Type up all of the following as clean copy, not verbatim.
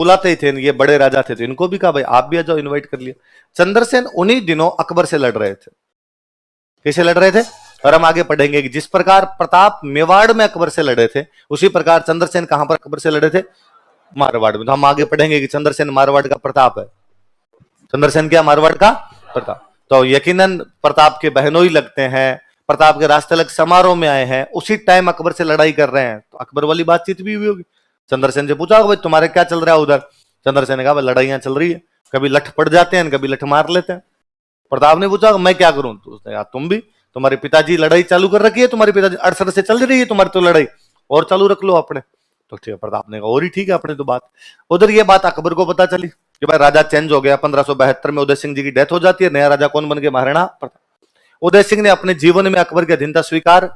बुलाते ही थे, ये बड़े राजा थे तो इनको भी कहा भाई आप भी आ जाओ, इनवाइट कर लिया। चंद्रसेन उन्हीं दिनों अकबर से लड़ रहे थे। कैसे लड़ रहे थे? और हम आगे पढ़ेंगे कि जिस प्रकार प्रताप मेवाड़ में अकबर से लड़े थे, उसी प्रकार चंद्रसेन कहां पर अकबर से लड़े थे? मारवाड़ में। तो हम आगे पढ़ेंगे कि चंद्रसेन मारवाड़ का प्रताप है। चंद्रसेन क्या? मारवाड़ का प्रताप। तो यकीनन प्रताप के बहनोई लगते हैं, प्रताप के राष्ट्रतिलक समारोह में आए हैं, उसी टाइम अकबर से लड़ाई कर रहे हैं, तो अकबर वाली बातचीत भी हुई होगी। चंद्रसेन से पूछा भाई तुम्हारे क्या चल रहा है उधर? चंद्रसेन ने कहा भाई लड़ाइयां चल रही है, कभी लठ पड़ जाते हैं, कभी लठ मार लेते हैं। प्रताप ने पूछा मैं क्या करूं? तो उसने कहा तुम भी, तुम्हारे पिताजी लड़ाई चालू कर रखी है, तुम्हारे पिताजी 68 से चल रही है तुम्हारी तो लड़ाई, और चालू रख लो अपने। तो ठीक है, प्रताप ने कहा और ही ठीक है अपने तो बात। उधर ये बात अकबर को पता चली कि भाई राजा चेंज हो गया। 1572 में उदय सिंह जी की डेथ हो जाती है, नया राजा कौन बन गया? महाराणा प्रताप। उदय सिंह ने अपने जीवन में अकबर की अधीनता स्वीकार,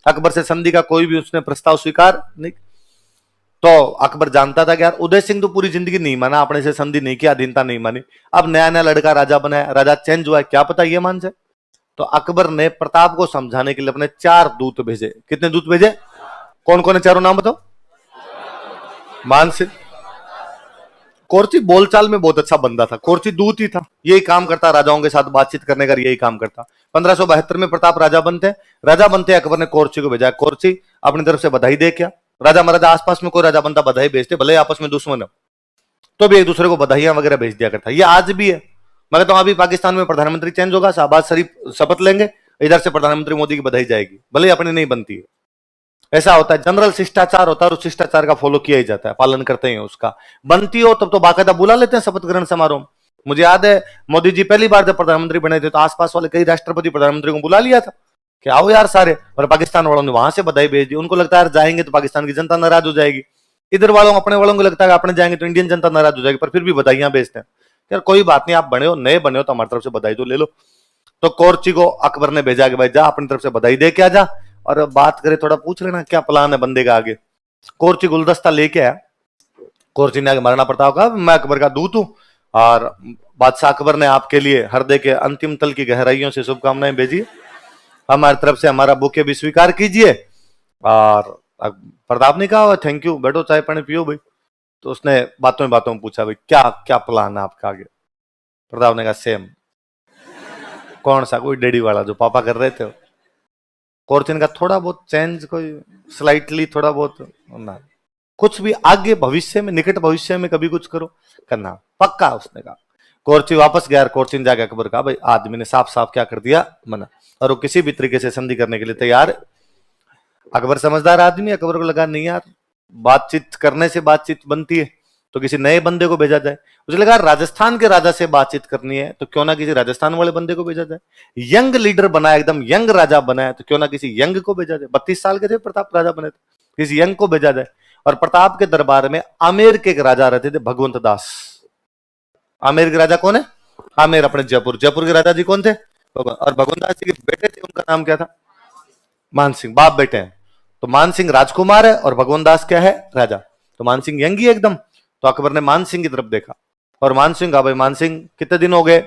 अकबर से संधि का कोई भी उसने प्रस्ताव स्वीकार नहीं। तो अकबर जानता था कि यार उदय सिंह तो पूरी जिंदगी नहीं माना, अपने से संधि नहीं किया, अधीनता नहीं मानी, अब नया नया लड़का राजा बना है, राजा चेंज हुआ है, क्या पता ये मान जाए। तो अकबर ने प्रताप को समझाने के लिए अपने 4 दूत भेजे। कितने दूत भेजे? कौन कौन है चारों? नाम बताओ। मानसिंह। कोर्ची बोलचाल में बहुत अच्छा बंदा था, कोर्ची दूत ही था, यही काम करता, राजाओं के साथ बातचीत करने का यही काम करता। 1572 में प्रताप राजा बनते अकबर ने कोर्ची को भेजा। कोर्ची अपनी तरफ से बधाई दे, क्या राजा महाराजा आसपास में कोई राजा बनता बधाई भेजते, भले आपस में दुश्मन हो तो भी एक दूसरे को बधाइयां वगैरह भेज दिया करता। ये आज भी है। मगर तो अभी पाकिस्तान में प्रधानमंत्री चेंज होगा, शहबाज शरीफ शपथ लेंगे, इधर से प्रधानमंत्री मोदी की बधाई जाएगी, भले अपनी नहीं बनती है। ऐसा होता है, जनरल शिष्टाचार होता है और उस शिष्टाचार का फॉलो किया ही जाता है, पालन करते हैं उसका। बनती हो तब तो बाकायदा बुला लेते हैं शपथ ग्रहण समारोह। मुझे याद है मोदी जी पहली बार जब प्रधानमंत्री बने थे तो आसपास वाले कई राष्ट्रपति प्रधानमंत्री को बुला लिया था कि आओ यार सारे, और पाकिस्तान वालों ने वहां से बधाई भेज दी। उनको लगता है जाएंगे तो पाकिस्तान की जनता नाराज हो जाएगी, इधर वालों अपने वालों को लगता है अपने जाएंगे तो इंडियन जनता नाराज हो जाएगी, पर फिर भी बधाइयां भेजते हैं। यार कोई बात नहीं, आप बने हो, नए बने हो तो हमारी तरफ से बधाई तो ले लो। तो कोर्ची को अकबर ने भेजा कि भाई जा अपनी तरफ से बधाई दे के आ जा, और बात करे थोड़ा पूछ लेना क्या प्लान है बंदे का आगे। कोर्ची गुलदस्ता लेके आया। कोर्ची ने महाराणा प्रताप कहा मैं अकबर का दूत हूं और बादशाह अकबर ने आपके लिए हृदय के अंतिम तल की गहराइयों से शुभकामनाएं भेजी, हमारी तरफ से हमारा बुके भी स्वीकार कीजिए। और प्रताप ने कहा थैंक यू, बैठो चाय पानी पियो भाई। तो उसने बातों में पूछा भाई क्या क्या प्लान है आपका आगे? प्रताप ने कहा सेम। कौन सा? कोई डेडी वाला जो पापा कर रहे थे। कोर्चिन का थोड़ा बहुत चेंज, कोई स्लाइटली थोड़ा बहुत ना, कुछ भी आगे भविष्य में, निकट भविष्य में कभी कुछ करो करना पक्का, उसने कहा। कोर्ची वापस गया, कोर्चिन जाके अकबर कहा भाई आदमी ने साफ साफ क्या कर दिया, मना, और वो किसी भी तरीके से संधि करने के लिए तैयार। अकबर समझदार आदमी, अकबर को लगा नहीं यार बातचीत करने से बातचीत बनती है, तो किसी नए बंदे को भेजा जाए। मुझे लगा राजस्थान के राजा से बातचीत करनी है तो क्यों ना किसी राजस्थान वाले बंदे को भेजा जाए। यंग लीडर बनाया, एकदम यंग राजा बनाया, तो क्यों ना किसी यंग को भेजा जाए। 32 साल के थे प्रताप राजा बने थे, किसी यंग को भेजा जाए। और प्रताप के दरबार में आमेर के एक राजा रहते थे, भगवंत दास। आमेर के राजा कौन है? आमेर अपने जयपुर। जयपुर के राजा जी कौन थे? और भगवंत दास जी के बेटे थे, उनका नाम क्या था? मान सिंह। बाप बेटे हैं। तो मान सिंह राजकुमार है और भगवंत दास क्या है? राजा। तो मान सिंह यंग ही एकदम। तो अकबर ने मान सिंह की तरफ देखा और मान सिंह कहा भाई मान सिंह कितने दिन हो गए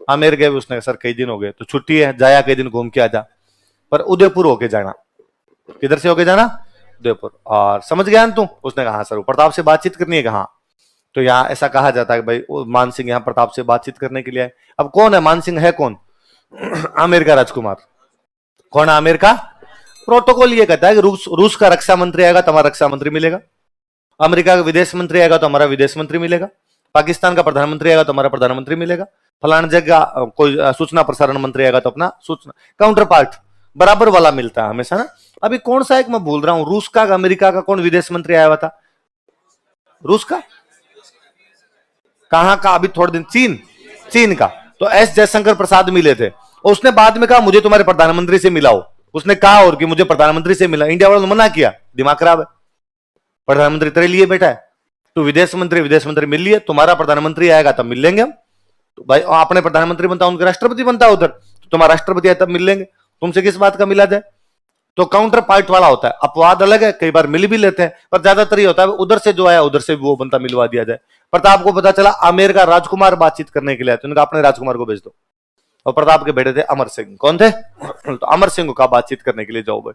आमेर गए? उसने सर कई दिन हो गए। तो छुट्टी है, जाया कई दिन घूम के आ जा, पर उदयपुर होके जाना। किधर से होके जाना? उदयपुर। और समझ गया ना तू? उसने कहा सर प्रताप से बातचीत करनी है। कहा? तो यहाँ ऐसा कहा जाता है कि भाई मान सिंह यहाँ प्रताप से बातचीत करने के लिए आए। अब कौन है मान सिंह? है कौन? आमेर का राजकुमार। कौन है आमेर का? प्रोटोकॉल ये कहता है कि रूस का रक्षा मंत्री आएगा तो हमारा रक्षा मंत्री मिलेगा, अमेरिका का विदेश मंत्री आएगा तो हमारा विदेश मंत्री मिलेगा, पाकिस्तान का प्रधानमंत्री आएगा तो हमारा प्रधानमंत्री मिलेगा, फलाना जगह कोई सूचना प्रसारण मंत्री आएगा तो अपना सूचना काउंटर पार्ट बराबर वाला मिलता है हमेशा ना। अभी कौन सा एक मैं भूल रहा हूं, रूस का अमेरिका का कौन विदेश मंत्री आया हुआ था? रूस का? कहां का? अभी थोड़े दिन चीन का। तो एस जयशंकर प्रसाद मिले थे, उसने बाद में कहा मुझे तुम्हारे प्रधानमंत्री से मिलाओ। उसने कहा और कि मुझे प्रधानमंत्री से मिला, इंडिया वालों ने मना किया, दिमाग खराब है, प्रधानमंत्री तेरे लिए बैठा है, तो विदेश मंत्री मिल लिए, तुम्हारा प्रधानमंत्री आएगा तब मिल लेंगे हम। तो भाई अपने प्रधानमंत्री बनता उनके राष्ट्रपति बनता उधर, तो तुम्हारा राष्ट्रपति आए तब मिल लेंगे, तुमसे किस बात का मिला जाए। तो काउंटर पार्ट वाला होता है, अपवाद अलग है, कई बार मिल भी लेते हैं, पर ज्यादातर ये होता है उधर से जो आया उधर से भी वो बनता मिलवा दिया जाए। प्रताप को पता चला आमेर का राजकुमार बातचीत करने के लिए, तो उनका अपने राजकुमार को भेज दो। और प्रताप के बेटे थे अमर सिंह। कौन थे? तो अमर सिंह को कहा बातचीत करने के लिए जाओ भाई।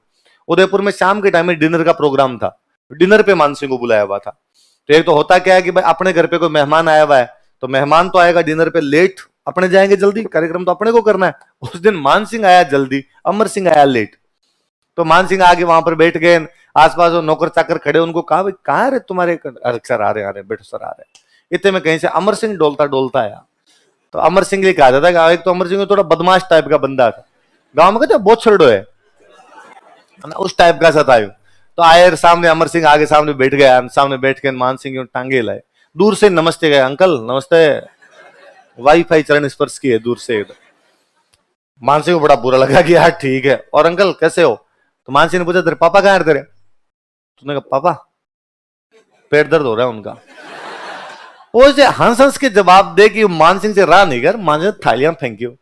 उदयपुर में शाम के टाइम में डिनर का प्रोग्राम था, डिनर पे मान सिंह को बुलाया हुआ था। तो एक तो होता क्या है कि भाई अपने घर पे कोई मेहमान आया हुआ है, तो मेहमान तो आएगा डिनर पे लेट, अपने जाएंगे जल्दी, कार्यक्रम तो अपने को करना है। उस दिन मान सिंह आया जल्दी, अमर सिंह आया लेट। तो मान सिंह आगे वहां पर बैठ गए, आसपास वो नौकर चाकर खड़े, उनको कहा भाई कहाँ रे तुम्हारे, अरे सर आ रहे बैठो सर आ रहे। इतने में कहीं से अमर सिंह डोलता डोलता आया। तो अमर सिंह ने कहा जाता है, एक तो अमर सिंह थोड़ा बदमाश टाइप का बंदा था, गांव में कहते बहुत छड़ो है उस टाइप का सतायु। तो आए सामने, अमर सिंह आगे सामने बैठ गया, सामने बैठ के मान सिंह टांगे लाए, दूर से नमस्ते गए, अंकल नमस्ते, वाईफाई चरण स्पर्श किए दूर से। मान सिंह को बड़ा बुरा लगा कि यार ठीक है, और अंकल कैसे हो? तो मान सिंह ने पूछा तेरे पापा कहाँ है तेरे? तूने कहा पापा पेट दर्द हो रहा है उनका। वो से हंस हंस के जवाब दे कि मान सिंह से राह नहीं कर, मान सिंह थालियां फेंकियो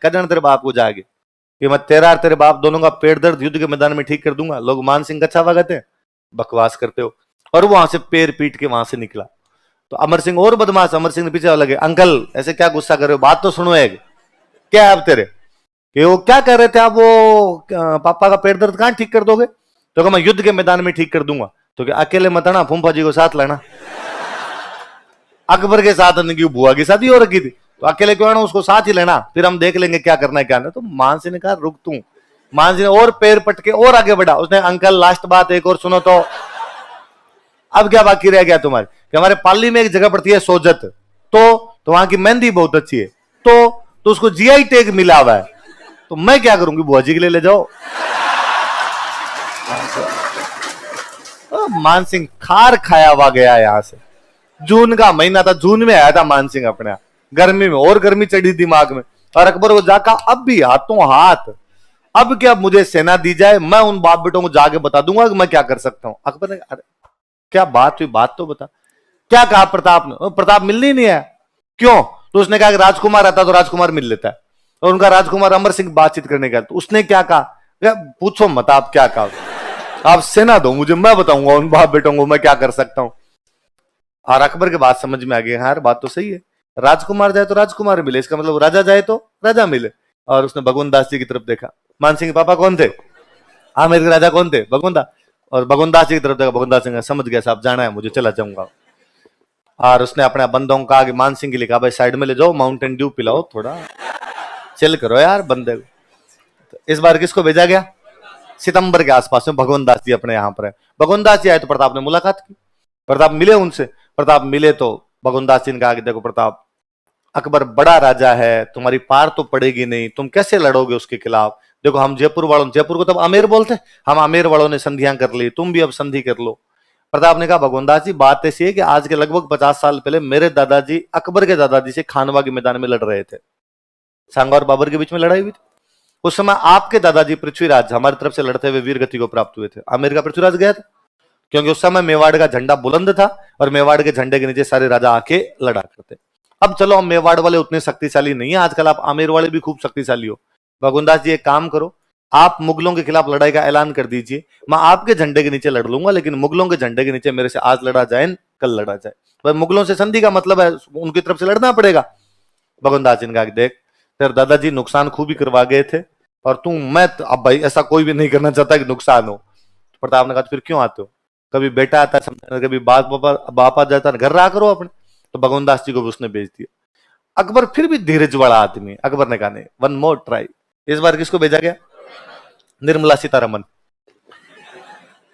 कजन तेरे बाप को जाके कि मैं तेरा और तेरे बाप दोनों का पेट दर्द युद्ध के मैदान में ठीक कर दूंगा। लोग मान सिंह का अच्छा वागत है, बकवास करते हो। और वो वहां से पैर पीट के वहां से निकला। तो अमर सिंह और बदमाश, अमर सिंह ने पीछे लगे, अंकल ऐसे क्या गुस्सा कर रहे हो, बात तो सुनो। एक क्या है अब तेरे कि वो क्या कर रहे थे आप, वो पापा का पेट दर्द कहां ठीक कर दोगे? तो मैं युद्ध के मैदान में ठीक कर दूंगा। तो क्या अकेले मत आना, फूफा जी को साथ लाना। अकबर के साथ उनकी बुआ की शादी हो रखी थी, तो अकेले क्यों आना, उसको साथ ही लेना, फिर हम देख लेंगे क्या करना है क्या नहीं। तो मान सिंह ने कहा रुक तू। मान सिंह ने और पैर पटके और आगे बढ़ा, उसने अंकल लास्ट बात एक और सुनो। तो अब क्या बाकी रह गया तुम्हारे कि हमारे पाली में एक जगह पड़ती है सोजत, तो वहां की मेहंदी बहुत अच्छी है, तो उसको जीआई टैग मिला हुआ है, तो मैं क्या करूंगी, बुआ जी के लिए ले जाओ। मान सिंह खार खाया हुआ गया यहां से। जून का महीना था, जून में आया था मान सिंह अपने, गर्मी में और गर्मी चढ़ी दिमाग में। और अकबर को जाका अब भी हाथों हाथ, अब क्या मुझे सेना दी जाए, मैं उन बाप बेटों को जाके बता दूंगा कि मैं क्या कर सकता हूं। अकबर ने अरे क्या बात हुई, बात तो बता। क्या कहा प्रताप ने? प्रताप मिलनी नहीं है। क्यों? तो उसने कहा कि राजकुमार आता तो राजकुमार मिल लेता है, और उनका राजकुमार अमर सिंह बातचीत करने गया। तो उसने क्या कहा, पूछो मत आप क्या कहा, आप सेना दो मुझे, मैं बताऊंगा उन बाप बेटों को मैं क्या कर सकता हूं। और अकबर के बात समझ में आ गई, हाँ बात तो सही है, राजकुमार जाए तो राजकुमार मिले, इसका मतलब राजा जाए तो राजा मिले। और उसने भगवान दास जी की तरफ देखा, मान सिंह के पापा कौन थे? आमेर के राजा कौन थे? भगवान दास। और भगवान दास जी की तरफ देखा, भगवान दास सिंह समझ गया साहब जाना है मुझे, चला जाऊंगा। और उसने अपने बंदों को कहा कि मान सिंह के लिए कहा भाई साइड में ले जाओ, माउंटेन ड्यू पिलाओ, थोड़ा चिल करो यार बंदे को। तो इस बार किसको भेजा गया? सितंबर के आसपास में भगवान दास जी अपने यहाँ पर है। भगवान दास जी आए तो प्रताप ने मुलाकात की, प्रताप मिले उनसे। प्रताप मिले तो भगवान दास जी ने कहा कि देखो प्रताप, अकबर बड़ा राजा है, तुम्हारी पार तो पड़ेगी नहीं, तुम कैसे लड़ोगे उसके खिलाफ? देखो हम जयपुर वालों, जयपुर को तब आमेर बोलते, हम आमेर वालों ने संधियां कर ली, तुम भी अब संधि कर लो। प्रताप ने कहा भगवान दास जी बात ऐसी है कि आज के लगभग 50 साल पहले मेरे दादाजी अकबर के दादाजी से खानवा के मैदान में लड़ रहे थे, सांगा और बाबर के बीच में लड़ाई हुई थी। उस समय आपके दादाजी पृथ्वीराज हमारी तरफ से लड़ते हुए वीर गति को प्राप्त हुए थे, आमेर का पृथ्वीराज गया था, क्योंकि उस समय मेवाड़ का झंडा बुलंद था और मेवाड़ के झंडे के नीचे सारे राजा आके लड़ा करते। अब चलो हम मेवाड़ वाले उतने शक्तिशाली नहीं है आजकल, आप आमेर वाले भी खूब शक्तिशाली हो। भगवान दास जी एक काम करो, आप मुगलों के खिलाफ लड़ाई का ऐलान कर दीजिए, मैं आपके झंडे के नीचे लड़ लूंगा, लेकिन मुगलों के झंडे के नीचे मेरे से आज लड़ा जाए कल लड़ा जाए। भाई मुगलों से संधि का मतलब है उनकी तरफ से लड़ना पड़ेगा। भगवान दास जी ने कहा देख तेरे दादाजी नुकसान खूब ही करवा गए थे, और तू मैं अब भाई ऐसा कोई भी नहीं करना चाहता कि नुकसान हो। प्रताप ने कहा फिर क्यों आते हो, कभी बेटा आता है, कभी बाप आ जाता है, घर रहा करो अपने। तो भगवान दास जी को भी उसने भेज दिया। अकबर फिर भी धीरज वाला आदमी, अकबर ने कहा नहीं, वन मोर ट्राई। इस बार किसको भेजा गया? निर्मला सीतारमन,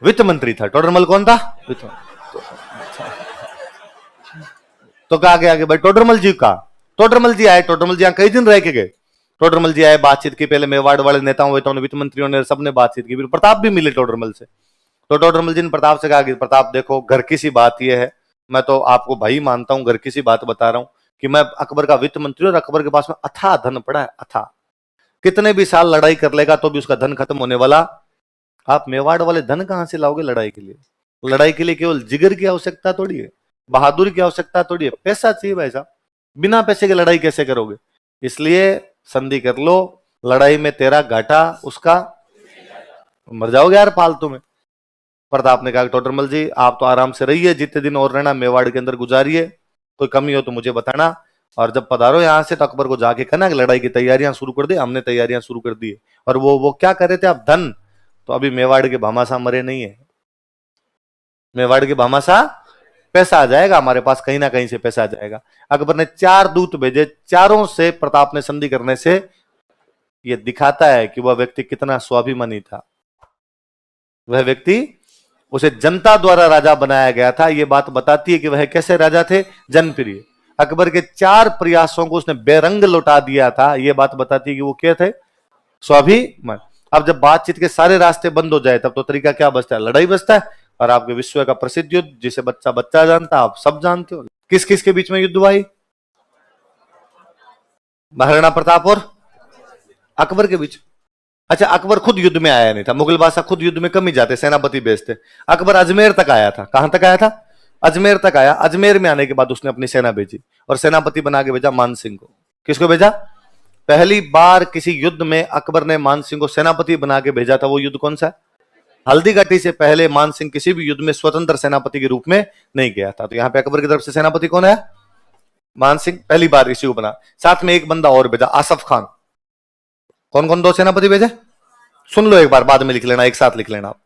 वित्त मंत्री था। टोडरमल कौन था? वित्त तो कहा गया कि भाई टोडरमल जी का, टोडरमल जी आए, टोडरमल जी यहाँ कई दिन रह के गए। टोडरमल जी आए, बातचीत की, पहले मेवाड़ वाले नेताओं वेताओं वित्त मंत्रियों ने सबने बातचीत की, फिर प्रताप भी मिले टोडरमल से। तो टोडरमल जी ने प्रताप से कहा कि प्रताप देखो घर की सी बात यह है, मैं तो आपको भाई मानता हूं, घर की सी बात बता रहा हूं कि मैं अकबर का वित्त मंत्री, और अकबर के पास में अथाह धन पड़ा है, अथाह, कितने भी साल लड़ाई कर लेगा तो भी उसका धन खत्म होने वाला। आप मेवाड़ वाले धन कहां से लाओगे लड़ाई के लिए? लड़ाई के लिए केवल जिगर की आवश्यकता थोड़ी है, बहादुरी की आवश्यकता थोड़ी है, पैसा चाहिए भाई साहब। बिना पैसे के लड़ाई कैसे करोगे? इसलिए संधि कर लो, लड़ाई में तेरा घाटा उसका, मर जाओगे यार फालतू में। प्रताप ने कहा टोडरमल जी आप तो आराम से रहिए, जितने दिन और रहना मेवाड़ के अंदर गुजारिए, कोई कमी हो तो मुझे बताना, और जब पधारो यहां से तो अकबर को जाके कहना कि लड़ाई की तैयारियां शुरू कर दे, हमने तैयारियां शुरू कर दी है। और वो क्या कर रहे थे आप, धन, तो अभी मेवाड़ के भामाशाह मरे नहीं है, मेवाड़ के भामाशाह पैसा आ जाएगा हमारे पास, कहीं ना कहीं से पैसा आ जाएगा। अकबर ने 4 दूत भेजे, चारों से प्रताप ने संधि करने से यह दिखाता है कि वह व्यक्ति कितना स्वाभिमानी था। वह व्यक्ति, उसे जनता द्वारा राजा बनाया गया था। यह बात बताती है कि वह कैसे राजा थे, जनप्रिय। अकबर के 4 प्रयासों को उसने बेरंग लौटा दिया था। यह बात बताती है कि वो क्या थे, स्वाभिमान। अब जब बातचीत के सारे रास्ते बंद हो जाए तब तो तरीका क्या बचता है, लड़ाई बचता है। और आपके विश्व का प्रसिद्ध युद्ध, जिसे बच्चा बच्चा जानता, आप सब जानते हो, किस किस के बीच में युद्ध हुआ? महाराणा प्रताप और अकबर के बीच। अच्छा, अकबर खुद युद्ध में आया नहीं था, मुगल बादशाह खुद युद्ध में कम ही जाते, सेनापति भेजते। अकबर अजमेर तक आया था। कहां तक आया था? अजमेर तक आया। अजमेर में आने के बाद उसने अपनी सेना भेजी और सेनापति बना के भेजा मान सिंह को। किसको भेजा? पहली बार किसी युद्ध में अकबर ने मान सिंह को सेनापति बना के भेजा था। वो युद्ध कौन सा है? हल्दी घाटी से पहले मान सिंह किसी भी युद्ध में स्वतंत्र सेनापति के रूप में नहीं गया था। तो यहां पे अकबर की तरफ से सेनापति कौन है? मान सिंह, पहली बार इसी को बना। साथ में एक बंदा और भेजा, आसफ खान। कौन कौन 2 सेनापति भेजे? सुन लो एक बार, बाद में लिख लेना, एक साथ लिख लेना आप।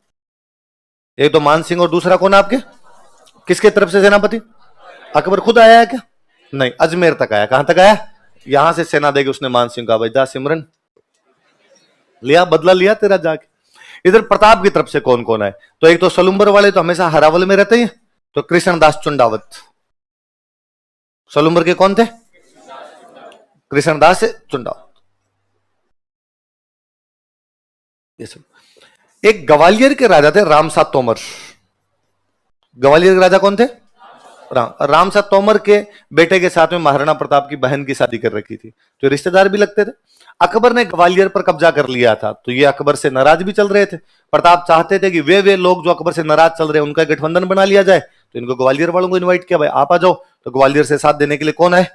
एक तो मान सिंह और दूसरा कौन है आपके? किसके तरफ से सेनापति? अकबर खुद आया है क्या? नहीं, अजमेर तक आया। कहां तक आया? यहां से सेना देके उसने मान सिंह का भेजा, सिमरन लिया, बदला लिया तेरा जाके। इधर प्रताप की तरफ से कौन कौन है? तो एक तो सलुंबर वाले तो हमेशा हरावल में रहते हैं, तो कृष्णदास चुंडावत। सलुंबर के कौन थे? कृष्णदास चुंडावत। ये सब। एक ग्वालियर के राजा थे रामसा तोमर। ग्वालियर के राजा कौन थे? रामसा तोमर के बेटे के साथ में महाराणा प्रताप की बहन की शादी कर रखी थी, तो रिश्तेदार भी लगते थे। अकबर ने ग्वालियर पर कब्जा कर लिया था, तो ये अकबर से नाराज भी चल रहे थे। प्रताप चाहते थे कि वे लोग जो अकबर से नाराज चल रहे हैं उनका गठबंधन बना लिया जाए। तो इनको ग्वालियर वालों को इन्वाइट किया, भाई आप आ जाओ। तो ग्वालियर से साथ देने के लिए कौन है?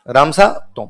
रामसा तोमर।